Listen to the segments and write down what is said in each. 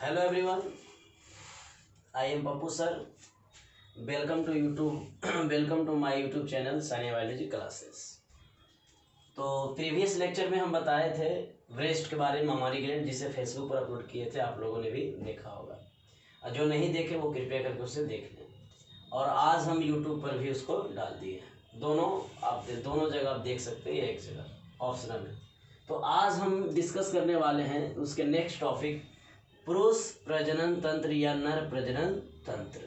Hello everyone, I am Pappu sir. Welcome to YouTube. Welcome to my YouTube channel Sania biology classes. तो previous lecture में हम बताए थे breast के बारे में, ममारी ग्लैंड, जिसे फेसबुक पर अपलोड किए थे, आप लोगों ने भी देखा होगा। और जो नहीं देखे वो कृपया करके उसे देख लें। और आज हम YouTube पर भी उसको डाल दिए हैं। दोनों जगह आप देख सकते हैं, एक जगह ऑप्शनल है। तो आज हम डिस्कस करने वाले हैं उसके नेक्स्ट टॉपिक, पुरुष प्रजनन तंत्र या नर प्रजनन तंत्र।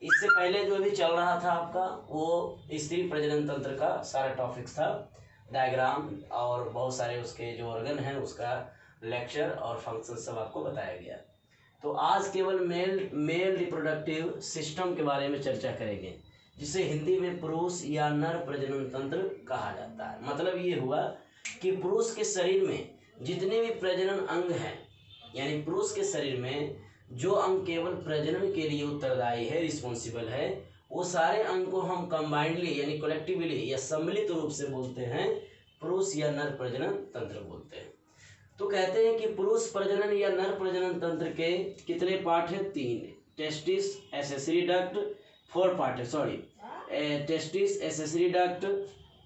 इससे पहले जो भी चल रहा था आपका वो स्त्री प्रजनन तंत्र का सारा टॉपिक्स था, डायग्राम और बहुत सारे उसके जो ऑर्गन हैं उसका लेक्चर और फंक्शन सब आपको बताया गया। तो आज केवल मेल रिप्रोडक्टिव सिस्टम के बारे में चर्चा करेंगे, जिसे हिंदी में पुरुष या नर प्रजनन तंत्र कहा जाता है। मतलब ये हुआ कि पुरुष के शरीर में जितने भी प्रजनन अंग हैं, यानी पुरुष के शरीर में जो अंग केवल प्रजनन के लिए उत्तरदायी है, रिस्पॉन्सिबल है, वो सारे अंग को हम कंबाइंडली यानी कलेक्टिवली या सम्मिलित रूप से बोलते हैं पुरुष या नर प्रजनन तंत्र बोलते हैं। तो कहते हैं कि पुरुष प्रजनन या नर प्रजनन तंत्र के कितने पार्ट हैं? 3। टेस्टिस, एक्सेसरी डक्ट, 4 पार्ट है, टेस्टिस, एक्सेसरी डक्ट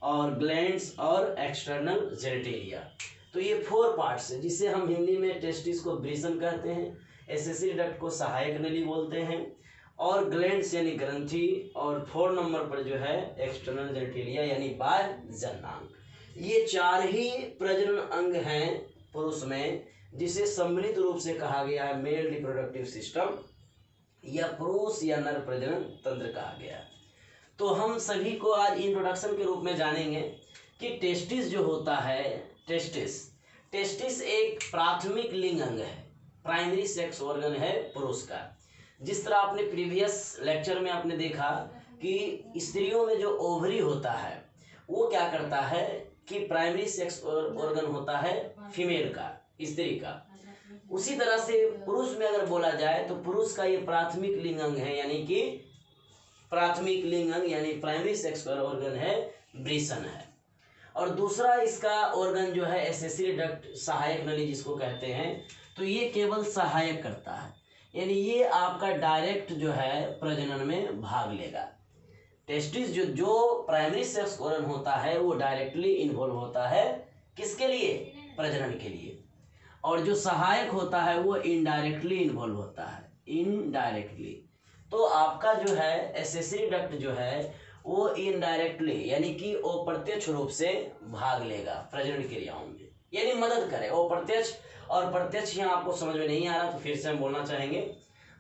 और ग्लैंड्स और एक्सटर्नल जेनिटेलिया। तो ये 4 पार्ट्स है, जिसे हम हिंदी में टेस्टिस को ब्रिसन कहते हैं, एक्सेसरी डक्ट को सहायक नली बोलते हैं, और ग्लैंड्स यानी ग्रंथि, और 4 नंबर पर जो है एक्सटर्नल जेनिटेलिया यानी बाह्य जननांग। ये 4 ही प्रजनन अंग हैं पुरुष में, जिसे सम्मिलित रूप से कहा गया है मेल रिप्रोडक्टिव सिस्टम या पुरुष या नर प्रजनन तंत्र कहा गया। तो हम सभी को आज इंट्रोडक्शन के रूप में जानेंगे कि टेस्टिस जो होता है, टेस्टिस एक प्राथमिक लिंग अंग है, प्राइमरी सेक्स ऑर्गन है पुरुष का। जिस तरह आपने प्रीवियस लेक्चर में आपने देखा कि स्त्रियों में जो ओवरी होता है वो क्या करता है कि प्राइमरी सेक्स ऑर्गन होता है फीमेल का, स्त्री का। उसी तरह से पुरुष में अगर बोला जाए तो पुरुष का ये प्राथमिक लिंग अंग है, यानी कि प्राथमिक लिंग अंग यानी प्राइमरी सेक्स ऑर्गन है, ब्रिसन है। और दूसरा इसका ऑर्गन जो है एक्सेसरी डक्ट, सहायक नली जिसको कहते हैं, तो ये केवल सहायक करता है, यानी ये आपका डायरेक्ट जो है प्रजनन में भाग लेगा। टेस्टिस जो प्राइमरी सेक्स ऑर्गन होता है वो डायरेक्टली इन्वॉल्व होता है किसके लिए? प्रजनन के लिए। और जो सहायक होता है वो इनडायरेक्टली इन्वॉल्व होता है, इनडायरेक्टली। तो आपका जो है एक्सेसरी डक्ट जो है वो इनडायरेक्टली यानी कि अप्रत्यक्ष रूप से भाग लेगा प्रजनन क्रियाओं में, यानी मदद करे। अप्रत्यक्ष और प्रत्यक्ष यहाँ आपको समझ में नहीं आ रहा तो फिर से हम बोलना चाहेंगे।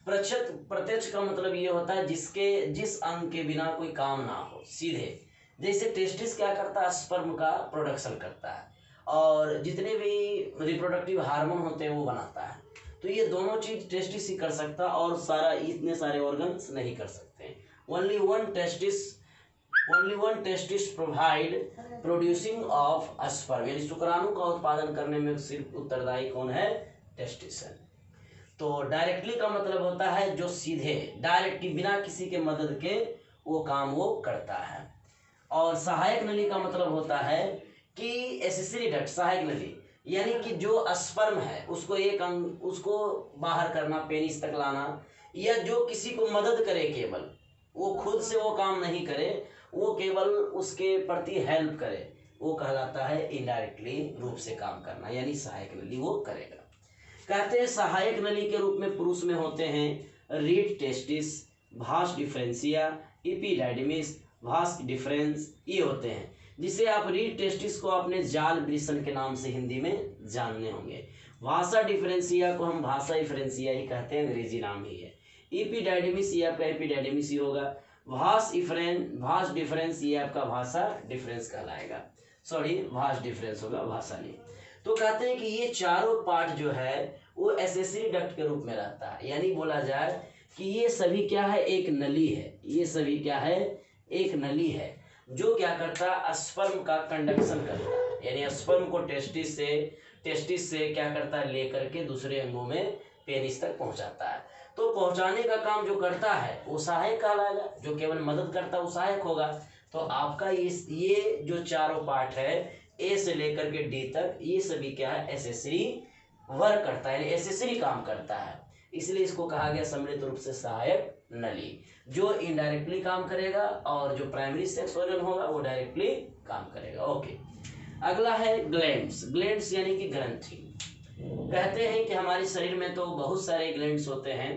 प्रत्यक्ष का मतलब ये होता है जिस अंग के बिना कोई काम ना हो, सीधे। जैसे टेस्टिस क्या करता है? स्पर्म का प्रोडक्शन करता है और जितने भी रिप्रोडक्टिव हार्मोन होते हैं वो बनाता है। तो ये दोनों चीज टेस्टिस ही कर सकता, और इतने सारे ऑर्गन्स नहीं कर सकते। Only one testis provide producing of sperm, यानी शुक्राणु का उत्पादन करने में सिर्फ उत्तरदायी कौन है? टेस्टिस है। तो डायरेक्टली का मतलब होता है जो सीधे डायरेक्टली बिना किसी के मदद के वो काम वो करता है। और सहायक नली का मतलब होता है कि एक्सेसरी डक्ट, सहायक नली, यानी कि जो स्पर्म है उसको बाहर करना, पेनिस तक लाना, या जो किसी को मदद करे, केवल वो खुद से वो काम नहीं करे, वो केवल उसके प्रति हेल्प करे, वो कहलाता है इनडायरेक्टली रूप से काम करना, यानी सहायक नली वो करेगा। कहते हैं सहायक नली के रूप में पुरुष में होते हैं रीड टेस्टिस, भास डिफरेंसिया, एपिडाइडिमिस, भास डिफरेंस, ये होते हैं। जिसे आप रीड टेस्टिस को अपने जाल ब्रिसन के नाम से हिंदी में जानने होंगे। भाषा डिफरेंसिया को हम भाषा डिफरेंसिया ही कहते हैं, अंग्रेजी नाम ही है। एपिडाइडिमिस ये आपका एपिडाइडिमिस ही होगा। भास डिफरेंस ये आपका भाषा डिफरेंस कहलाएगा, भास डिफरेंस होगा, भाषा नहीं। तो कहते हैं कि ये चारों पार्ट जो है वो एक्सेसरी डक्ट के रूप में रहता है, यानी बोला जाए कि ये सभी क्या है? एक नली है। ये सभी क्या है? एक नली है जो क्या करता है? स्पर्म का कंडक्शन करता है, यानी स्पर्म को टेस्टिस से क्या करता है? लेकर के दूसरे अंगों में पेनिस तक पहुंचाता है। तो पहुंचाने का काम जो करता है वो सहायक कहलाएगा, जो केवल मदद करता है वो सहायक होगा। तो आपका ये जो चारों पार्ट है, ए से लेकर के डी तक, ये सभी क्या है? एक्सेसरी वर्क करता है, यानी एक्सेसरी काम करता है। इसलिए इसको कहा गया सम्मिलित रूप से सहायक नली, जो इनडायरेक्टली काम करेगा और जो प्राइमरी सेक्स ऑर्गन होगा वो डायरेक्टली काम करेगा। ओके, अगला है ग्लैंड्स। ग्लैंड्स यानी कि ग्रंथि। कहते हैं कि हमारे शरीर में तो बहुत सारे ग्लैंड्स होते हैं।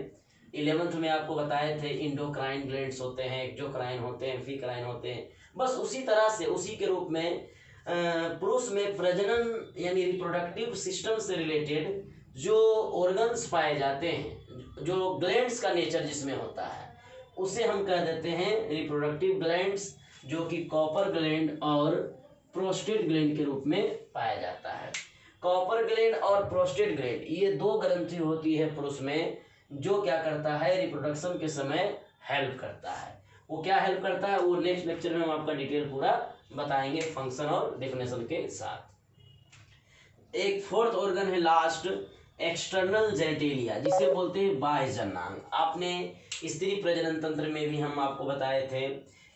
11th में आपको बताए थे इंडोक्राइन ग्लैंड्स होते हैं, एक्सोक्राइन होते हैं, एम्फीक्राइन होते हैं। बस उसी तरह से उसी के रूप में पुरुष में प्रजनन यानी रिप्रोडक्टिव सिस्टम से रिलेटेड जो ऑर्गन्स पाए जाते हैं, जो ग्लैंड्स का नेचर जिसमें होता है, उसे हम कह देते हैं रिप्रोडक्टिव ग्लैंड्स, जो कि कॉपर ग्लैंड और प्रोस्टेट ग्लैंड के रूप में पाया जाता है। कॉपर ग्लैंड और प्रोस्टेट ग्लैंड ये दो ग्रंथि होती है पुरुष में, जो क्या करता है रिप्रोडक्शन के समय हेल्प करता है। वो क्या हेल्प करता है वो नेक्स्ट लेक्चर में हम आपका डिटेल पूरा बताएंगे फंक्शन और डेफिनेशन के साथ। एक फोर्थ ऑर्गन है लास्ट, एक्सटर्नल जेनिटेलिया, जिसे बोलते हैं बाह्य जननांग। आपने स्त्री प्रजनन तंत्र में भी हम आपको बताए थे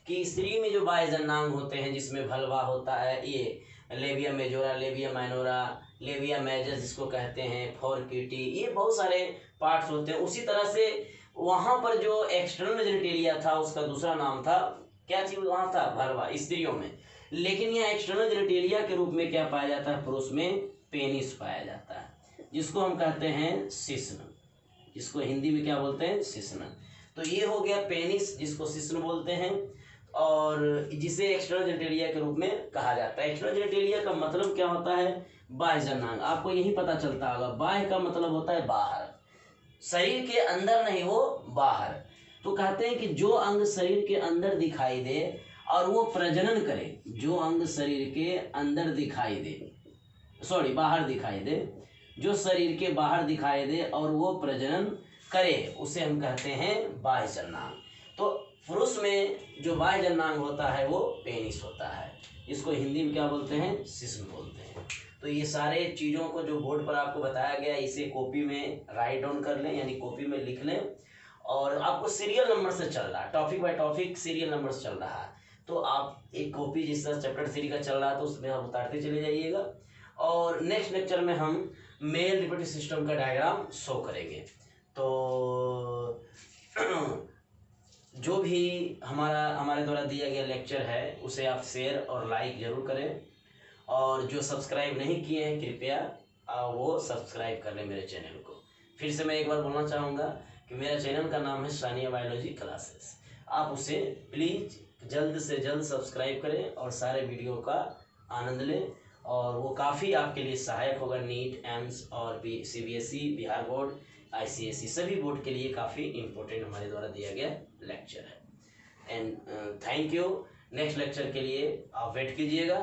कि स्त्री में जो बाह्य जननांग होते हैं, जिसमें भलवा होता है, ये labia majora, labia minora, labia major जिसको कहते हैं, फोरकिटी, ये बहुत सारे पार्ट्स होते हैं। उसी तरह से वहाँ पर जो एक्सटर्नल जेनिटेलिया था उसका दूसरा नाम था, क्या चीज वहाँ था, भलवा स्त्रियों में। लेकिन यह एक्सटर्नल जेनिटेलिया के रूप में क्या पाया जाता है पुरुष में, पेनिस पाया जाता है, जिसको हम कहते हैं शिश्न, जिसको हिंदी में क्या बोलते हैं, शिश्न। तो ये हो गया पेनिस, जिसको शिश्न बोलते हैं, और जिसे एक्सटर्नल जेनिटेलिया के रूप में कहा जाता है। एक्सटर्नल जेनिटेलिया का मतलब क्या होता है, बाह्य जननांग। आपको यही पता चलता होगा, बाह्य का मतलब होता है बाहर, शरीर के अंदर नहीं, वो बाहर। तो कहते हैं कि जो अंग शरीर के अंदर दिखाई दे और वो प्रजनन करे, जो अंग शरीर के अंदर दिखाई दे, बाहर दिखाई दे, जो शरीर के बाहर दिखाई दे और वो प्रजनन करे, उसे हम कहते हैं बाह्य जननांग। तो पुरुष में जो बाह्य जननांग होता है वो पेनिस होता है, इसको हिंदी में क्या बोलते हैं, शिश्न बोलते हैं। तो ये सारे चीज़ों को जो बोर्ड पर आपको बताया गया, इसे कॉपी में राइट डाउन कर लें, यानी कॉपी में लिख लें। और आपको सीरियल नंबर से चल रहा है, topic by topic serial number से चल रहा है, तो आप एक कॉपी जिस तरह चैप्टर 3 का चल रहा है तो उसमें आप उतारते चले जाइएगा। और नेक्स्ट लेक्चर में हम मेल रिप्रोडक्टिव सिस्टम का डायग्राम शो करेंगे। तो जो भी हमारे द्वारा दिया गया लेक्चर है उसे आप शेयर और लाइक जरूर करें, और जो सब्सक्राइब नहीं किए हैं कृपया वो सब्सक्राइब कर लें मेरे चैनल को। फिर से मैं एक बार बोलना चाहूँगा कि मेरा चैनल का नाम है सानिया बायोलॉजी क्लासेस। आप उसे प्लीज़ जल्द से जल्द सब्सक्राइब करें और सारे वीडियो का आनंद लें, और वो काफ़ी आपके लिए सहायक होगा। नीट, एम्स और CBSE, बिहार बोर्ड, ICSE सभी बोर्ड के लिए काफ़ी इम्पोर्टेंट हमारे द्वारा दिया गया लेक्चर है। And thank you. Next lecture के लिए आप वेट कीजिएगा।